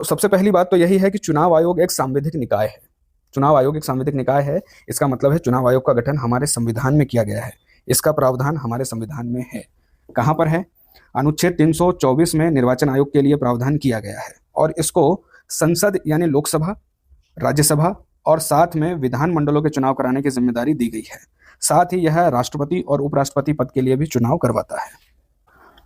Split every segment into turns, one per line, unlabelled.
तो सबसे पहली बात तो यही है कि चुनाव आयोग एक सांविधिक निकाय है। चुनाव आयोग एक सांविधिक निकाय है, इसका मतलब है चुनाव आयोग का गठन हमारे संविधान में किया गया है। इसका प्रावधान हमारे संविधान में है। कहाँ पर है? अनुच्छेद 324 में निर्वाचन आयोग के लिए प्रावधान किया गया है और इसको संसद यानी लोकसभा, राज्यसभा और साथ में विधान मंडलों के चुनाव कराने की जिम्मेदारी दी गई है। साथ ही यह राष्ट्रपति और उपराष्ट्रपति पद के लिए भी चुनाव करवाता है।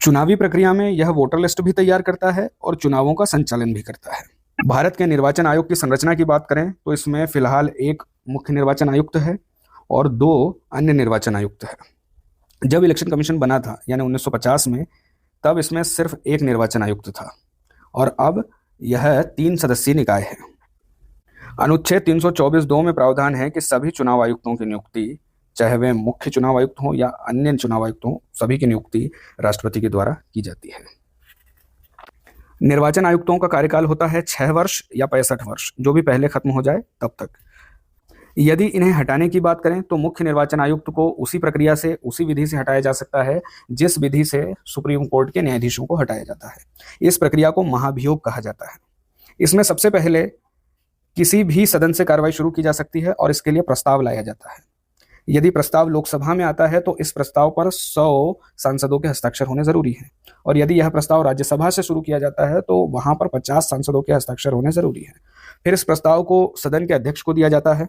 चुनावी प्रक्रिया में यह वोटर लिस्ट भी तैयार करता है और चुनावों का संचालन भी करता है। भारत के निर्वाचन आयोग की संरचना की बात करें तो इसमें फिलहाल एक मुख्य निर्वाचन आयुक्त है और 2 अन्य निर्वाचन आयुक्त है। जब इलेक्शन कमीशन बना था यानी 1950 में, तब इसमें सिर्फ एक निर्वाचन आयुक्त था और अब यह 3 सदस्यीय निकाय है। अनुच्छेद 324(2) में प्रावधान है कि सभी चुनाव आयुक्तों की नियुक्ति, चाहे वे मुख्य चुनाव आयुक्त हों या अन्य चुनाव आयुक्त हों, सभी की नियुक्ति राष्ट्रपति के द्वारा की जाती है। निर्वाचन आयुक्तों का कार्यकाल होता है 6 वर्ष या 65 वर्ष, जो भी पहले खत्म हो जाए तब तक। यदि इन्हें हटाने की बात करें तो मुख्य निर्वाचन आयुक्त को उसी प्रक्रिया से, उसी विधि से हटाया जा सकता है जिस विधि से सुप्रीम कोर्ट के न्यायाधीशों को हटाया जाता है। इस प्रक्रिया को महाभियोग कहा जाता है। इसमें सबसे पहले किसी भी सदन से कार्रवाई शुरू की जा सकती है और इसके लिए प्रस्ताव लाया जाता है। यदि प्रस्ताव लोकसभा में आता है तो इस प्रस्ताव पर 100 सांसदों के हस्ताक्षर होने जरूरी है और यदि यह प्रस्ताव राज्यसभा से शुरू किया जाता है तो वहां पर 50 सांसदों के हस्ताक्षर होने जरूरी है। फिर इस प्रस्ताव को सदन के अध्यक्ष को दिया जाता है।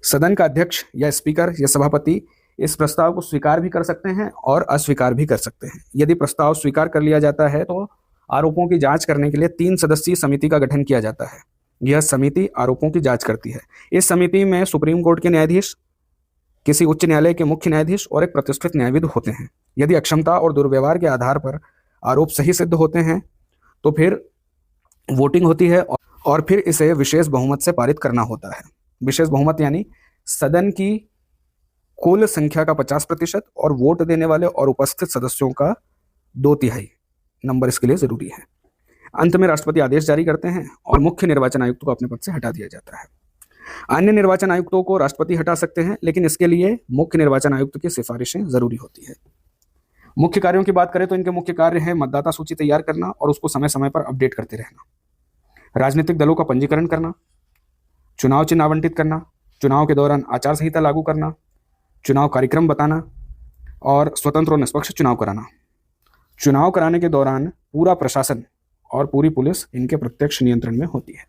सदन का अध्यक्ष या स्पीकर या सभापति इस प्रस्ताव को स्वीकार भी कर सकते हैं और अस्वीकार भी कर सकते हैं। यदि प्रस्ताव स्वीकार कर लिया जाता है तो आरोपों की जांच करने के लिए 3 सदस्यीय समिति का गठन किया जाता है। यह समिति आरोपों की जांच करती है। इस समिति में सुप्रीम कोर्ट के न्यायाधीश, किसी उच्च न्यायालय के मुख्य न्यायाधीश और एक प्रतिष्ठित न्यायविद होते हैं। यदि अक्षमता और दुर्व्यवहार के आधार पर आरोप सही सिद्ध होते हैं तो फिर वोटिंग होती है और फिर इसे विशेष बहुमत से पारित करना होता है। विशेष बहुमत यानी सदन की कुल संख्या का 50% और वोट देने वाले और उपस्थित सदस्यों का 2/3 नंबर इसके लिए जरूरी है। अंत में राष्ट्रपति आदेश जारी करते हैं और मुख्य निर्वाचन आयुक्त को अपने पद से हटा दिया जाता है। अन्य निर्वाचन आयुक्तों को राष्ट्रपति हटा सकते हैं, लेकिन इसके लिए मुख्य निर्वाचन आयुक्त की सिफारिशें जरूरी होती है। मुख्य कार्यों की बात करें तो इनके मुख्य कार्य है मतदाता सूची तैयार करना और उसको समय समय पर अपडेट करते रहना, राजनीतिक दलों का पंजीकरण करना, चुनाव चिन्ह आवंटित करना, चुनाव के दौरान आचार संहिता लागू करना, चुनाव कार्यक्रम बताना और स्वतंत्र और निष्पक्ष चुनाव कराना। चुनाव कराने के दौरान पूरा प्रशासन और पूरी पुलिस इनके प्रत्यक्ष नियंत्रण में होती है।